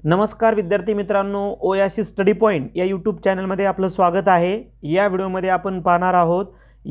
नमस्कार विद्यार्थी मित्रांनो, ओयासी स्टडी पॉईंट या यूट्यूब चॅनलमध्ये आपलं स्वागत आहे। या व्हिडिओमध्ये आपण पाहणार आहोत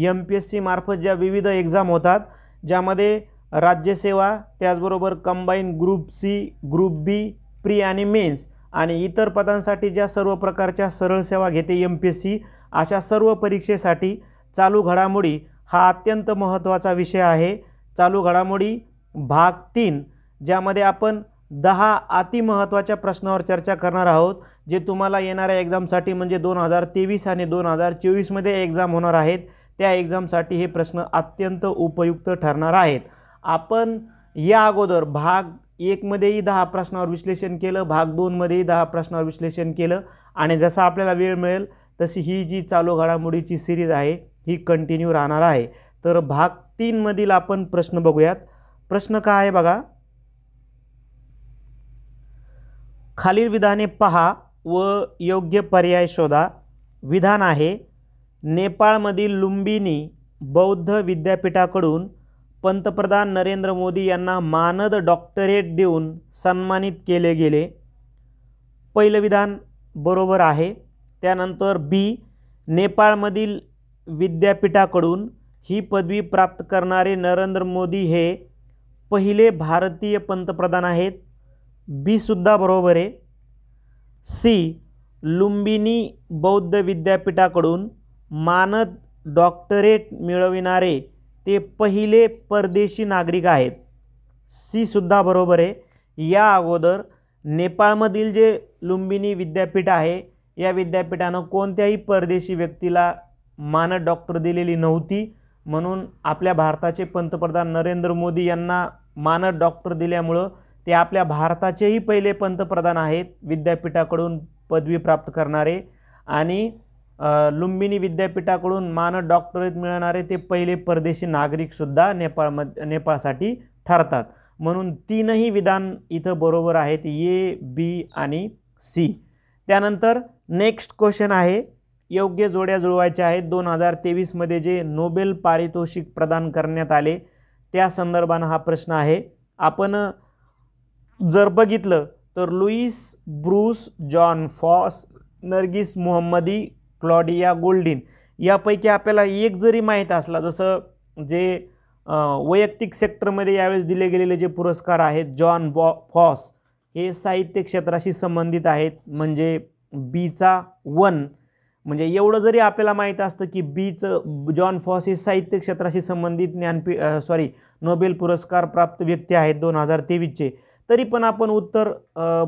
MPSC मार्फत ज्या विविध एक्झाम होतात, ज्यामध्ये राज्यसेवा, त्याचबरोबर कंबाईन ग्रुप सी, ग्रुप बी, प्री आणि मेन्स आणि इतर पदांसाठी ज्या सर्व प्रकारच्या सरळ सेवा घेते MPSC, अशा सर्व परीक्षेसाठी चालू घडामोडी हा अत्यंत महत्त्वाचा विषय आहे। चालू घडामोडी भाग 3, ज्यामध्ये आपण 10 अति महत्त्वाच्या प्रश्नावर चर्चा करणार आहोत, जे तुम्हाला येणाऱ्या एक्झामसाठी म्हणजे 2023 आणि 2024 मध्ये एक्झाम होणार आहेत, त्या एक्झामसाठी हे प्रश्न अत्यंत उपयुक्त ठरणार आहेत। आपण या अगोदर भाग 1 मध्येही 10 प्रश्नावर विश्लेषण केलं, भाग 2 मध्येही 10 प्रश्नावर विश्लेषण केलं आणि जसा आपल्याला वेळ मिळेल तशी ही जी चालू घडामोडीची सिरीज आहे ही कंटिन्यू राहणार आहे। तर भाग 3 मधील आपण प्रश्न बघूयात। प्रश्न काय आहे बघा, खालील विधाने पहा व योग्य पर्याय शोधा। विधान आहे, नेपाळमधील लुंबिनी बौद्ध विद्यापीठाकडून पंतप्रधान नरेंद्र मोदी यांना मानद डॉक्टरेट देऊन सन्मानित केले गेले। पहिलं विधान बरोबर आहे। त्यानंतर बी, नेपाळमधील विद्यापीठाकडून ही पदवी प्राप्त करणारे नरेंद्र मोदी हे पहिले भारतीय पंतप्रधान आहेत। बी सुद्धा बरोबर आहे। सी, लुंबिनी बौद्ध विद्यापीठाकडून मानद डॉक्टरेट मिळविणारे ते पहिले परदेशी नागरिक आहेत। सी सुद्धा बरोबर आहे। या अगोदर नेपाळमधील जे लुंबिनी विद्यापीठ आहे, या विद्यापीठानं कोणत्याही परदेशी व्यक्तीला मानद डॉक्टर दिलेली नव्हती, म्हणून आपल्या भारताचे पंतप्रधान नरेंद्र मोदी यांना मानद डॉक्टर दिल्यामुळं ते आपल्या भारताचेही पहिले पंतप्रधान आहेत विद्यापीठाकडून पदवी प्राप्त करणारे, आणि लुंबिनी विद्यापीठाकडून मानद डॉक्टरेट मिळणारे ते पहिले परदेशी नागरिकसुद्धा नेपाळसाठी ठरतात। म्हणून तीनही विधान इथं बरोबर आहेत, ए, बी आणि सी। त्यानंतर नेक्स्ट क्वेश्चन आहे, योग्य जोड्या जुळवायच्या आहेत। 2023 मध्ये जे नोबेल पारितोषिक प्रदान करण्यात आले त्या संदर्भाने हा प्रश्न आहे। आपण जर बघितलं तर लुईस ब्रूस, जॉन फॉस, नर्गिस मोहम्मदी, क्लॉडिया गोल्डिन यापैकी आपल्याला एक जरी माहीत असला, जसं जे वैयक्तिक सेक्टरमध्ये यावेळेस दिले गेलेले जे पुरस्कार आहेत, जॉन फॉस हे साहित्य क्षेत्राशी संबंधित आहेत, म्हणजे बीचा 1, म्हणजे एवढं जरी आपल्याला माहीत असतं की बीचं जॉन फॉस हे साहित्य क्षेत्राशी संबंधित नोबेल पुरस्कार प्राप्त व्यक्ती आहेत 2023चे, तरी पण आपण उत्तर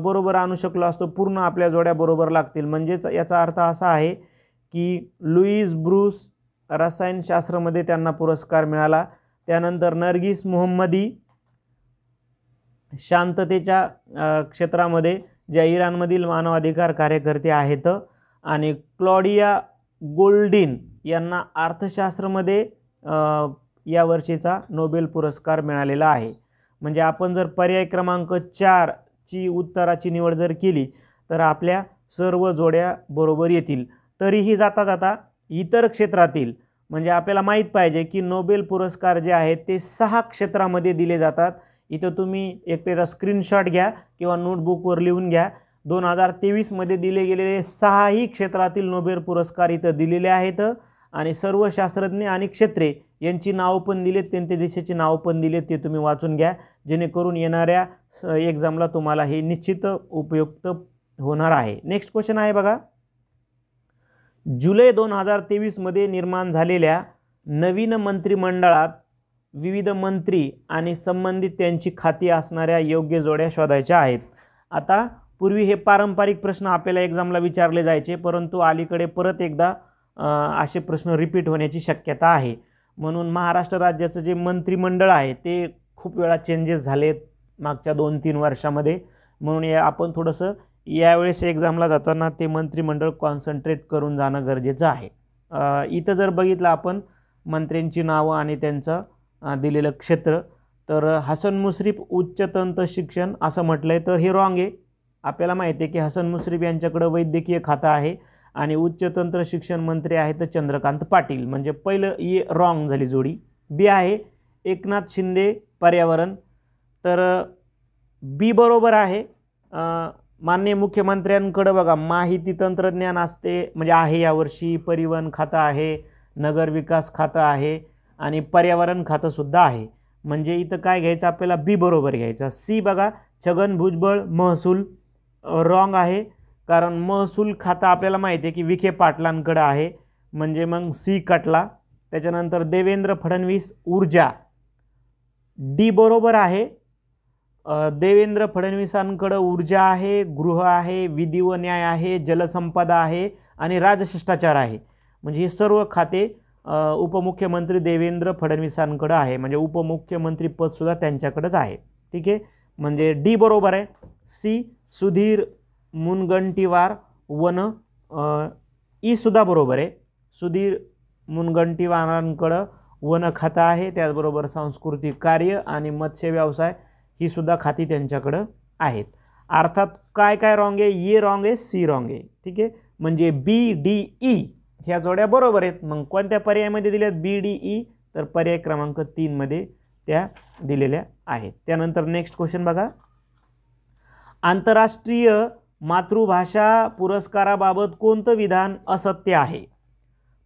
बरोबर आणू शकलो असतो। पूर्ण आपल्या जोड्या बरोबर लागतील, म्हणजेच याचा अर्थ असा आहे की लुईस ब्रूस रसायनशास्त्रामध्ये त्यांना पुरस्कार मिळाला। त्यानंतर नर्गिस मोहम्मदी शांततेच्या क्षेत्रामध्ये ज्या इराणमधील मानवाधिकार कार्यकर्ते आहेत, आणि क्लॉडिया गोल्डिन यांना अर्थशास्त्रामध्ये या वर्षीचा नोबेल पुरस्कार मिळालेला आहे। म्हणजे आपण जर पर्याय क्रमांक 4 ची उत्तराची निवड जर केली तर आपल्या सर्व जोड्या बरोबर येतील। तरीही जाता जाता इतर क्षेत्रातील, म्हणजे आपल्याला माहीत पाहिजे की नोबेल पुरस्कार जे आहेत ते 6 क्षेत्रामध्ये दिले जातात। इथं तुम्ही एक त्याचा स्क्रीनशॉट घ्या किंवा नोटबुकवर लिहून घ्या। 2023 मध्ये दिले गेलेले 6ही क्षेत्रातील नोबेल पुरस्कार इथं दिलेले आहेत, आणि सर्व शास्त्रज्ञ आणि क्षेत्रे यांची नावं पण दिलेत, त्यांच्या देशाची नावं पण दिलेत, ते तुम्ही वाचून घ्या, जेणेकरून येणाऱ्या एक्झामला तुम्हाला हे निश्चित उपयुक्त होणार आहे। नेक्स्ट क्वेश्चन आहे बघा, जुलै 2023 मध्ये निर्माण झालेल्या नवीन मंत्रिमंडळात विविध मंत्री आणि संबंधित त्यांची खाती असणाऱ्या योग्य जोड्या शोधायच्या आहेत। आता पूर्वी हे पारंपरिक प्रश्न आपल्याला एक्झामला विचारले जायचे, परंतु अलीकडे परत एकदा असे प्रश्न रिपीट होण्याची शक्यता आहे। म्हणून महाराष्ट्र राज्याचं जे मंत्रिमंडळ आहे ते खूप वेळा चेंजेस झालेत मागच्या 2-3 वर्षामध्ये, म्हणून आपण थोडंसं यावेळेस एक्झामला जाताना ते मंत्रिमंडळ कॉन्सन्ट्रेट करून जाणं गरजेचं आहे। इथं जर बघितलं आपण मंत्र्यांची नावं आणि त्यांचं दिलेलं क्षेत्र, तर हसन मुश्रीफ उच्च तंत्र शिक्षण असं म्हटलंय, तर हे रॉंग आहे। आपल्याला माहिती आहे की हसन मुश्रीफ यांच्याकडे वैद्यकीय खातं आहे आणि उच्च तंत्र शिक्षण मंत्री आहेत चंद्रकांत पाटील, म्हणजे पहिलं ए रॉंग झाली जोडी। बी आहे एकनाथ शिंदे पर्यावरण, तर बी बरोबर आहे। माननीय मुख्यमंत्र्यांकडे बघा माहिती तंत्रज्ञान असते म्हणजे आहे, यावर्षी परिवहन खातं आहे, नगर विकास खातं आहे आणि पर्यावरण खातं सुद्धा आहे. म्हणजे इथं काय घ्यायचं आपल्याला, बी बरोबर घ्यायचं. सी बघा छगन भुजबळ महसूल रॉंग आहे, कारण महसूल खातं आपल्याला माहिती आहे की विखे पाटलांकडे आहे, म्हणजे मग सी कटला. त्याच्यानंतर देवेंद्र फडणवीस ऊर्जा, डी बरोबर आहे. देवेंद्र फडणवीसांकडे ऊर्जा आहे, गृह आहे, विधी व न्याय आहे, जलसंपदा आहे आणि राजशिष्टाचार आहे. म्हणजे हे सर्व खाते उपमुख्यमंत्री देवेंद्र फडणवीसांकडे आहे, म्हणजे उपमुख्यमंत्री पद सुद्धा त्यांच्याकडेच आहे. ठीक आहे, म्हणजे डी बरोबर आहे. सी सुधीर मुनगंटीवार वन, ई सुद्धा बरोबर आहे. सुधीर मुनगंटीवारांकडं वन खातं आहे, त्याचबरोबर सांस्कृतिक कार्य आणि मत्स्य व्यवसाय ही सुद्धा खाती त्यांच्याकडं आहेत. अर्थात काय काय रॉंग आहे, ए रॉंग आहे, सी रॉंग आहे. ठीक आहे, म्हणजे बी डी ई ह्या जोड्या बरोबर आहेत. मग कोणत्या पर्यायामध्ये दिल्यात, बी डी ई, तर पर्याय क्रमांक 3 मध्ये त्या दिलेल्या आहेत. त्यानंतर नेक्स्ट क्वेश्चन बघा, आंतरराष्ट्रीय मातृभाषा पुरस्काराबाबत कोणतं विधान असत्य आहे?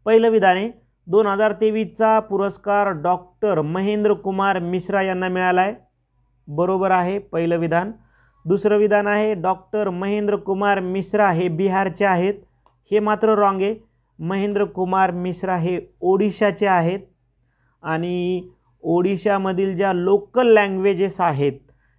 पहिलं विधान आहे 2023चा पुरस्कार डॉक्टर महेंद्र कुमार मिश्रा यांना मिळाला आहे, बरोबर आहे पहिलं विधान. दुसरं विधान आहे डॉक्टर महेंद्र कुमार मिश्रा हे बिहारचे आहेत, हे मात्र रॉंग आहे. महेंद्र कुमार मिश्रा हे ओडिशाचे आहेत आणि ओडिशामधील ज्या लोकल लँग्वेजेस आहेत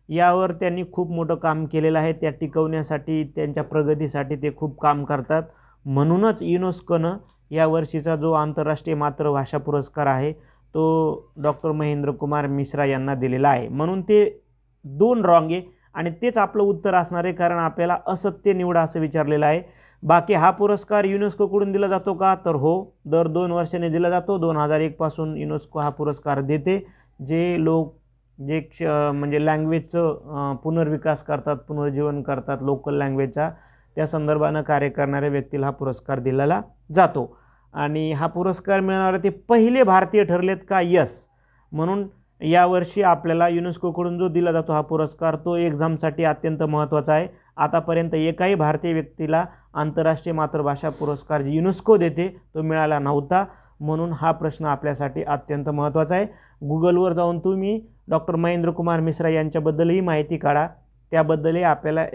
यावर त्यांनी खूप मोठं काम केलेलं आहे, त्या टिकवण्यासाठी त्यांच्या प्रगतीसाठी ते खूप काम करतात. म्हणूनच युनेस्कोनं यावर्षीचा जो आंतरराष्ट्रीय मातृभाषा पुरस्कार आहे तो डॉक्टर महेंद्र कुमार मिश्रा यांना दिलेला आहे. म्हणून ते 2 रॉंग आहे आणि तेच आपलं उत्तर असणार आहे, कारण आपल्याला असत्य निवडा असं विचारलेलं आहे. बाकी हा पुरस्कार युनेस्कोकडून दिला जातो का, तर हो, दर 2 वर्षांनी दिला जातो. 2001 पासून युनेस्को हा पुरस्कार देते. जे लोक म्हणजे लँग्वेजचं पुनर्विकास करतात, पुनर्जीवन करतात लोकल लँग्वेजचा, त्या संदर्भानं कार्य करणाऱ्या व्यक्तीला हा पुरस्कार दिलेला जातो. आणि हा पुरस्कार मिळणारे ते पहिले भारतीय ठरलेत का, यस. म्हणून यावर्षी आपल्याला युनेस्कोकडून जो दिला जातो हा पुरस्कार तो एक्झामसाठी अत्यंत महत्त्वाचा आहे. आतापर्यंत एकाही भारतीय व्यक्तीला आंतरराष्ट्रीय मातृभाषा पुरस्कार जे युनेस्को देते तो मिळाला नव्हता. म्हणून हा प्रश्न आपल्यासाठी अत्यंत महत्त्वाचा आहे. गुगलवर जाऊन तुम्ही डॉक्टर महेंद्र कुमार मिश्रा यांच्याबद्दलही माहिती काढा, त्याबद्दलही आपल्याला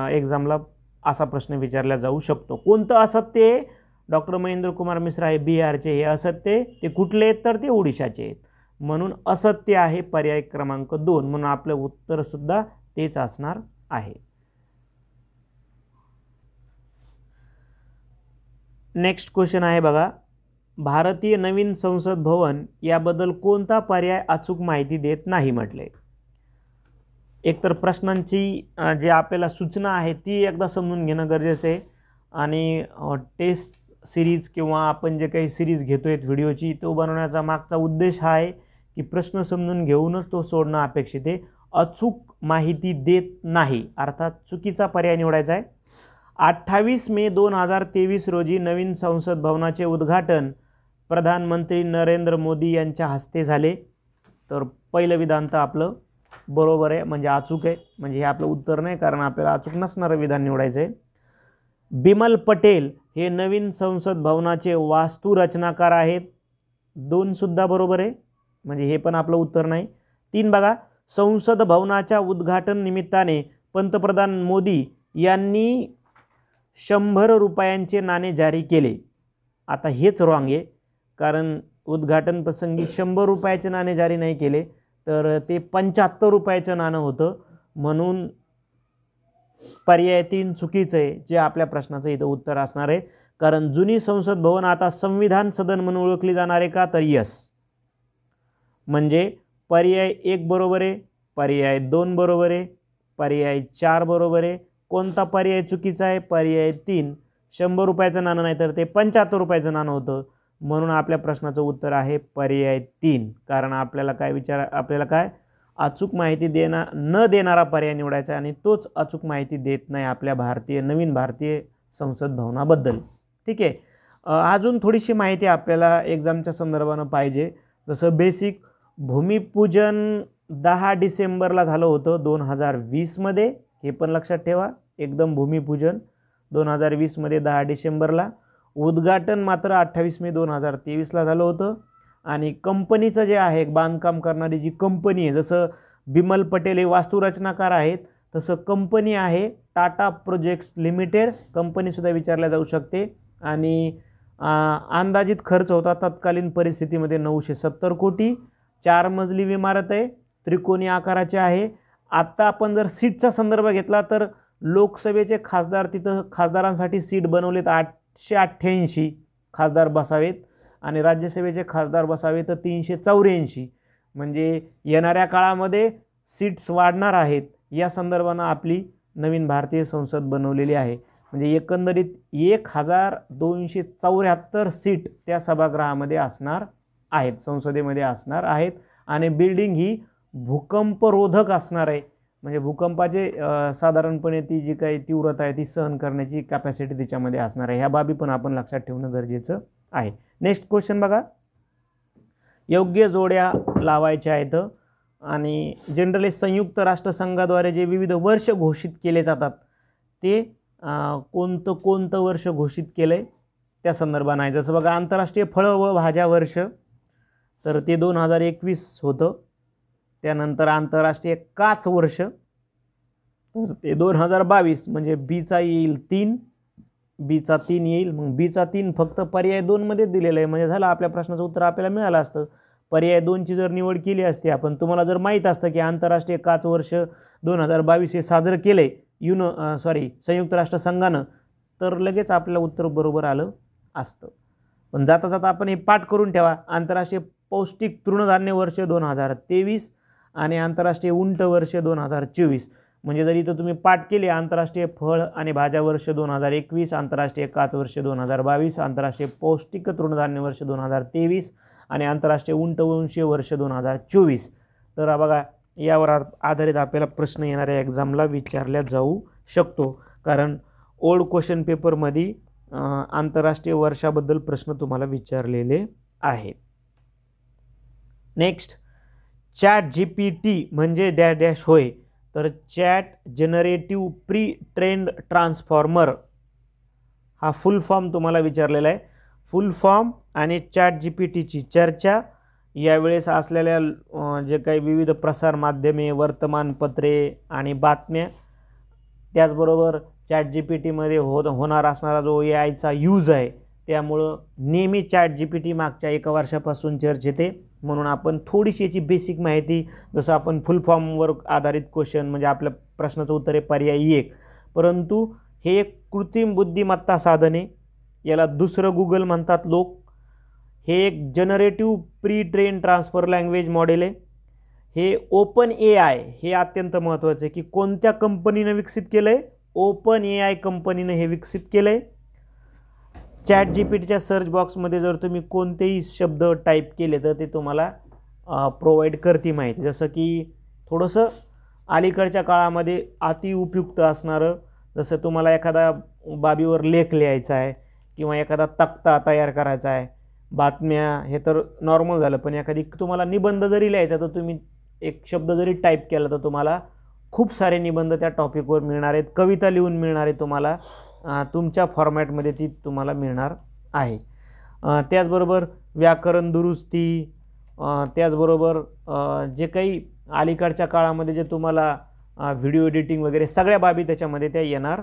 एक्झामला असा प्रश्न विचारला जाऊ शकतो. कोणतं असत्य आहे, डॉक्टर महेंद्र कुमार मिश्रा हे बिहारचे, हे असत्य. ते कुठले आहेत, तर ते ओडिशाचे आहेत. म्हणून असत्य आहे पर्याय क्रमांक 2. म्हणून आपलं उत्तरसुद्धा तेच असणार आहे. नेक्स्ट क्वेश्चन आहे बघा, भारतीय नवीन संसद भवन याबद्दल कोणता पर्याय अचूक माहिती देत नाही म्हटले. एकतर प्रश्नांची जे आपल्याला सूचना आहे ती एकदा समजून घेणं गरजेचं आहे आणि टेस्ट सिरीज किंवा आपण जे काही सिरीज घेतोय व्हिडिओची तो बनवण्याचा मागचा उद्देश हा आहे की प्रश्न समजून घेऊनच तो सोडणं अपेक्षित आहे. अचूक माहिती देत नाही अर्थात चुकीचा पर्याय निवडायचा आहे. 28 मे 2023 रोजी नवीन संसद भवनाचे उद्घाटन प्रधानमंत्री नरेंद्र मोदी यांच्या हस्ते झाले. तर पहिलं विधान तर आपलं बरोबर आहे, म्हणजे अचूक आहे. म्हणजे हे आपलं उत्तर नाही, कारण आपल्याला अचूक नसणारं विधान निवडायचं आहे. बिमल पटेल हे नवीन संसद भवनाचे वास्तुरचनाकार आहेत, 2 सुद्धा बरोबर आहे, म्हणजे हे पण आपलं उत्तर नाही. 3 बघा, संसद भवनाच्या उद्घाटन निमित्ताने पंतप्रधान मोदी यांनी 100 रुपयांचे नाणे जारी केले. आता हेच रॉंग आहे, कारण उद्घाटन प्रसंगी 100 रुपयाचे नाणे जारी नाही केले, तर ते 75 रुपयाचं नाणं होतं. म्हणून पर्याय 3 चुकीचं आहे, जे आपल्या प्रश्नाचं इथं उत्तर असणार आहे. कारण जुनी संसद भवन आता संविधान सदन म्हणून ओळखली जाणार आहे का, तर यस. म्हणजे पर्याय 1 बरोबर आहे, पर्याय 2 बरोबर आहे, पर्याय 4 बरोबर आहे. कोणता पर्याय चुकीचा आहे, पर्याय 3. 100 रुपयाचं नाणं नाही तर ते 75 रुपयाचं नाणं होतं. म्हणून आपल्या प्रश्नाचं उत्तर आहे पर्याय 3. कारण आपल्याला काय अचूक माहिती न देणारा पर्याय निवडायचा आणि तोच अचूक माहिती देत नाही आपल्या नवीन भारतीय संसद भवनाबद्दल. ठीक आहे, अजून थोडीशी माहिती आपल्याला एक्झामच्या संदर्भानं पाहिजे. जसं बेसिक भूमिपूजन 10 डिसेंबरला झालं होतं 2020 मध्ये हे पण लक्षात ठेवा. एकदम भूमिपूजन 2020 मध्ये 10 डिसेंबरला. उद्घाटन मात्र 28 मे 2023ला झालं होतं. आणि कंपनीचं जे आहे बांधकाम करणारी जी कंपनी आहे, जसं बिमल पटेल हे वास्तुरचनाकार आहेत तसं कंपनी आहे टाटा प्रोजेक्ट्स लिमिटेड, कंपनीसुद्धा विचारल्या जाऊ शकते. आणि अंदाजित खर्च होता तत्कालीन परिस्थितीमध्ये 970 कोटी. 4 मजली इमारत आहे, त्रिकोणी आकाराचे आहे. आत्ता आपण जर सीटचा संदर्भ घेतला तर लोकसभेचे खासदार तिथं खासदारांसाठी सीट बनवलेत 888 खासदार बसावेत आणि राज्यसभेचे खासदार बसावे तर 384. म्हणजे येणाऱ्या काळामध्ये सीट्स वाढणार आहेत. या संदर्भानं आपली नवीन भारतीय संसद बनवलेली आहे. म्हणजे एकंदरीत 1274 सीट त्या सभागृहामध्ये असणार आहेत, संसदेमध्ये असणार आहेत. आणि बिल्डिंग ही भूकंपरोधक असणार आहे. म्हणजे भूकंपाचे साधारणपणे ती जी काही तीव्रता आहे ती सहन करण्याची कॅपॅसिटी तिच्यामध्ये असणार आहे. ह्या बाबी पण आपण लक्षात ठेवणं गरजेचं आहे. नेक्स्ट क्वेश्चन बघा. योग्य जोड्या लावायच्या आहेत आणि जनरली संयुक्त राष्ट्रसंघाद्वारे जे विविध वर्ष घोषित केले जातात ते कोणतं वर्ष घोषित केलं आहे त्या संदर्भानं आहे. जसं बघा आंतरराष्ट्रीय फळं व भाज्या वर्ष तर ते 2021 होतं. त्यानंतर आंतरराष्ट्रीय काच वर्ष तर ते 2022. म्हणजे बीचा येईल 3, बीचा 3 येईल. मग बीचा 3 फक्त पर्याय 2 मध्ये दिलेलं आहे. म्हणजे झालं आपल्या प्रश्नाचं उत्तर आपल्याला मिळालं असतं. पर्याय 2ची जर निवड केली असती आपण, तुम्हाला जर माहीत असतं की आंतरराष्ट्रीय काच वर्ष 2022 हे साजरं केले संयुक्त राष्ट्रसंघानं, तर लगेच आपल्याला उत्तर बरोबर आलं असतं. पण जाता जाता आपण हे पाठ करून ठेवा. आंतरराष्ट्रीय पौष्टिक तृणधान्य वर्ष 2023 आणि आंतरराष्ट्रीय उंट वर्ष 2024. म्हणजे जर इथं तुम्ही पाठ केले आंतरराष्ट्रीय फळ आणि भाज्या वर्ष 2021, आंतरराष्ट्रीय काच वर्ष 2022, आंतरराष्ट्रीय पौष्टिक तृणधान्य वर्ष 2023 आणि आंतरराष्ट्रीय उंटवंशीय वर्ष 2024. तर बघा यावर आधारित आपल्याला प्रश्न येणाऱ्या एक्झामला विचारल्या जाऊ शकतो. कारण ओल्ड क्वेश्चन पेपरमध्ये आंतरराष्ट्रीय वर्षाबद्दल प्रश्न तुम्हाला विचारलेले आहेत. नेक्स्ट, चॅट GPT म्हणजे डॅश डॅश होय. तर chat generative pre trend transformer हा फुल फॉर्म तुम्हाला विचारलेला आहे. फुल फॉर्म आणि चॅट GPTची चर्चा यावेळेस असलेल्या जे काही विविध प्रसार माध्यमे, वर्तमानपत्रे आणि बातम्या, त्याचबरोबर चॅट GPTमध्ये होणार असणारा जो AIचा यूज आहे त्यामुळं नेहमी चॅट GPT मागच्या 1 वर्षापासून चर्चेत आहे. म्हणून आपण थोडीशी याची बेसिक माहिती, जसं आपण फुल फॉर्मवर आधारित क्वेश्चन म्हणजे आपल्या प्रश्नाचं उत्तर आहे पर्याय 1. परंतु हे एक कृत्रिम बुद्धिमत्ता साधन आहे. याला दुसरं गुगल म्हणतात लोक. हे एक generative pre train transfer language model आहे. हे ओपन AI हे अत्यंत महत्त्वाचं आहे की कोणत्या कंपनीनं विकसित केलं आहे. ओपन AI कंपनीनं हे विकसित केलं आहे. चॅट GPTच्या सर्च बॉक्समध्ये जर तुम्ही कोणतेही शब्द टाईप केले तर ते तुम्हाला प्रोव्हाइड करते माहिती. जसं की थोडंसं अलीकडच्या काळामध्ये अति उपयुक्त असणारं, जसं तुम्हाला एखादा बाबीवर लेख लिहायचा आहे किंवा एखादा तक्ता तयार करायचा आहे, बातम्या हे तर नॉर्मल झालं, पण एखादी तुम्हाला निबंध जरी लिहायचा तर तुम्ही एक शब्द जरी टाईप केला तर तुम्हाला खूप सारे निबंध त्या टॉपिकवर मिळणार आहेत. कविता लिहून मिळणार आहे तुम्हाला, तुमच्या फॉर्मॅटमध्ये ती तुम्हाला मिळणार आहे. त्याचबरोबर व्याकरण दुरुस्ती, त्याचबरोबर जे काही अलीकडच्या काळामध्ये जे तुम्हाला व्हिडिओ एडिटिंग वगैरे सगळ्या बाबी त्याच्यामध्ये त्या येणार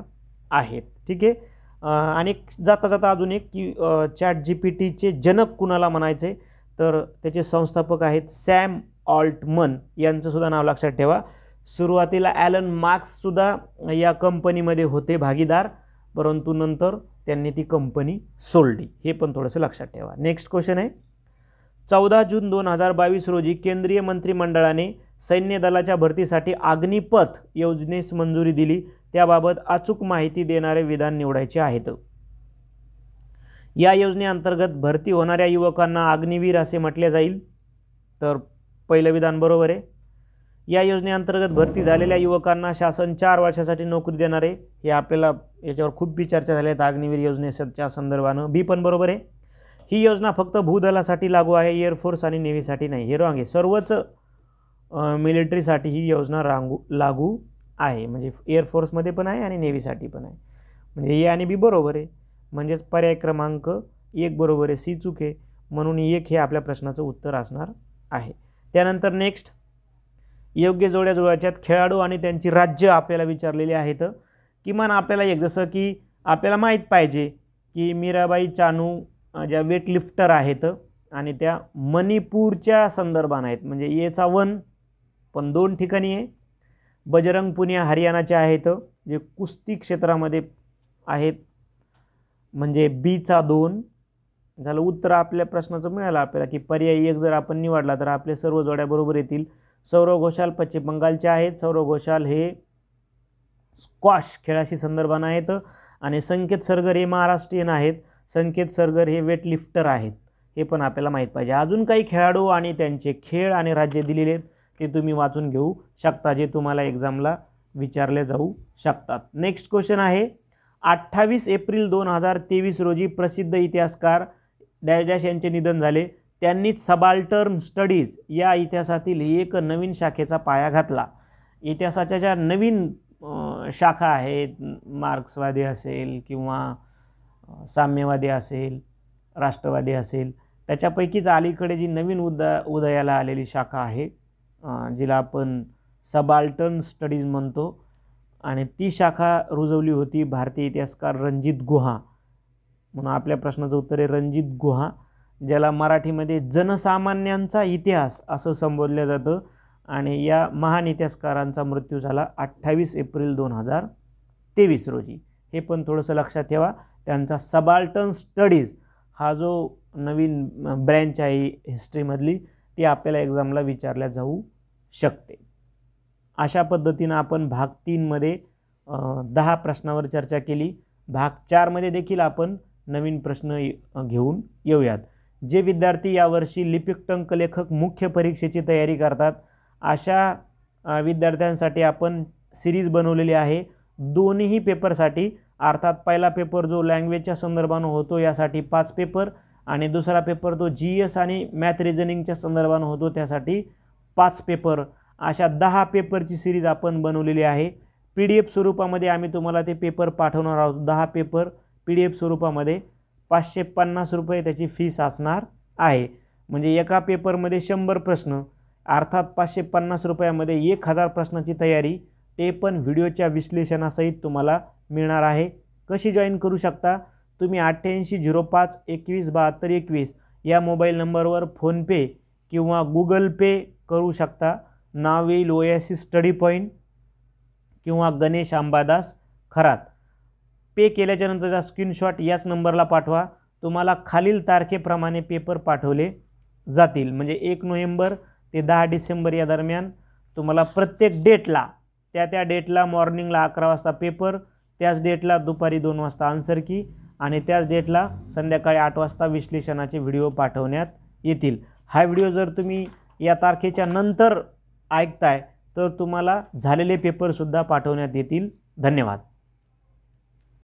आहेत. ठीक आहे. आणि जाता जाता अजून एक की चॅट GPTचे जनक कुणाला म्हणायचे तर त्याचे संस्थापक आहेत सॅम ऑल्टमन. यांचंसुद्धा नाव लक्षात ठेवा. सुरुवातीला ॲलन मार्क्ससुद्धा या कंपनीमध्ये होते भागीदार, परंतु नंतर त्यांनी ती कंपनी सोडली. हे पण थोडंसं लक्षात ठेवा. नेक्स्ट क्वेश्चन आहे. 14 जून 2022 रोजी केंद्रीय मंत्रिमंडळाने सैन्य दलाच्या भरतीसाठी अग्निपथ योजनेस मंजुरी दिली. त्याबाबत अचूक माहिती देणारे विधान निवडायचे आहेत. या योजनेअंतर्गत भरती होणाऱ्या युवकांना अग्निवीर असे म्हटले जाईल. तर पहिलं विधान बरोबर आहे. या योजनेअंतर्गत भरती झालेल्या युवकांना शासन 4 वर्षासाठी नोकरी देणार आहे. हे आपल्याला याच्यावर खूप चर्चा झाल्या आहेत अग्निवीर योजनेच्या संदर्भानं. बी पण बरोबर आहे. ही योजना फक्त भूदलासाठी लागू आहे, एअरफोर्स आणि नेव्हीसाठी नाही. हे रॉंग आहे. सर्वच मिलिटरीसाठी ही योजना लागू आहे, म्हणजे एअरफोर्समध्ये पण आहे आणि नेव्हीसाठी पण आहे. म्हणजे ए आणि बी बरोबर आहे, म्हणजेच पर्याय क्रमांक 1 बरोबर आहे, सी चूक आहे, म्हणून 1 हे आपल्या प्रश्नाचं उत्तर असणार आहे. त्यानंतर नेक्स्ट, योग्य जोड्या जुळवायच्यात. खेळाडू आणि त्यांची राज्य आपल्याला विचारलेली आहेत. किमान आपल्याला एक, जसं की आपल्याला माहीत पाहिजे की मीराबाई चानू ज्या वेटलिफ्टर आहेत आणि त्या मणिपूरच्या संदर्भात आहेत, म्हणजे एचा 1 पण 2 ठिकाणी आहे. बजरंग पुनिया हरियाणाचे आहेत जे कुस्ती क्षेत्रामध्ये आहेत, म्हणजे बीचा 2 झालं. उत्तर आपल्या प्रश्नाचं मिळालं आपल्याला की पर्याय 1 जर आपण निवडला तर आपले सर्व जोड्या बरोबर येतील. सौरव घोषाल पश्चिम बंगालचे आहेत. सौरव घोषाल हे स्क्वॉश खेळाशी संदर्भाने आहेत आणि संकेत सरगर हे महाराष्ट्रीयन आहेत. संकेत सरगर हे वेटलिफ्टर आहेत, हे पण आपल्याला माहीत पाहिजे. अजून काही खेळाडू आणि त्यांचे खेळ आणि राज्य दिलेले आहेत, ते तुम्ही वाचून घेऊ शकता, जे तुम्हाला एक्झामला विचारले जाऊ शकतात. नेक्स्ट क्वेश्चन आहे, 28 एप्रिल 2023 रोजी प्रसिद्ध इतिहासकार डॅश डॅश यांचे निधन झाले. त्यांनीच सबाल्टर्न स्टडीज या इतिहासातील एक नवीन शाखेचा पाया घातला. इतिहासाच्या ज्या नवीन शाखा आहेत, मार्क्सवादी असेल किंवा साम्यवादी असेल, राष्ट्रवादी असेल, त्याच्यापैकीच अलीकडे जी नवीन उदयाला आलेली शाखा आहे, जिला आपण सबाल्टर्न स्टडीज म्हणतो, आणि ती शाखा रुजवली होती भारतीय इतिहासकार रणजित गुहा. म्हणून आपल्या प्रश्नाचं उत्तर आहे रणजित गुहा, ज्याला मराठीमध्ये जनसामान्यांचा इतिहास असं संबोधलं जातं. आणि या महान इतिहासकारांचा मृत्यू झाला 28 एप्रिल 2023 रोजी. हे पण थोडंसं लक्षात ठेवा. त्यांचा सबाल्टर्न स्टडीज हा जो नवीन ब्रँच आहे हिस्ट्रीमधली, ती आपल्याला एक्झामला विचारल्या जाऊ शकते. अशा पद्धतीनं आपण भाग 3 मध्ये 10 प्रश्नावर चर्चा केली. भाग 4 मध्ये देखील आपण नवीन प्रश्न घेऊन येऊयात. जे विद्यार्थी यावर्षी लिपिक टंकलेखक मुख्य परीक्षेची तयारी करतात, अशा विद्यार्थ्यांसाठी आपण सिरीज बनवलेली आहे दोन्ही पेपरसाठी. अर्थात पहिला पेपर जो लँग्वेजच्या संदर्भानं होतो यासाठी 5 पेपर, आणि दुसरा पेपर तो GS आणि मॅथ रिझनिंगच्या संदर्भानं होतो त्यासाठी 5 पेपर. अशा 10 पेपरची सिरीज आपण बनवलेली आहे. PDF स्वरूपामध्ये आम्ही तुम्हाला ते पेपर पाठवणार आहोत. 10 पेपर PDF स्वरूपामध्ये 550 रुपये त्याची फीस असणार आहे. म्हणजे एका पेपरमध्ये 100 प्रश्न, अर्थात 550 रुपयामध्ये 1000 प्रश्नाची तयारी, ते पण व्हिडिओच्या विश्लेषणासहित तुम्हाला मिळणार आहे. कशी जॉईन करू शकता तुम्ही? 88 05 21 72 21 या मोबाईल नंबरवर फोनपे किंवा गुगल पे करू शकता. नाव येईल ओएसिस स्टडी पॉईंट किंवा गणेश अंबादास खरात. पे केल्याच्या नंतरचा स्क्रीनशॉट याच नंबरला पाठवा. तुम्हाला खालील तारखेप्रमाणे पेपर पाठवले जातील. म्हणजे 1 नोव्हेंबर ते 10 डिसेंबर या दरम्यान तुम्हाला प्रत्येक डेटला त्या डेटला मॉर्निंगला 11 वाजता पेपर, त्याच डेटला दुपारी 2 वाजता आन्सर की, आणि त्याच डेटला संध्याकाळी 8 वाजता विश्लेषणाचे व्हिडिओ पाठवण्यात येतील. हा व्हिडिओ जर तुम्ही या तारखेच्या नंतर ऐकताय तर तुम्हाला झालेले पेपरसुद्धा पाठवण्यात येतील. धन्यवाद.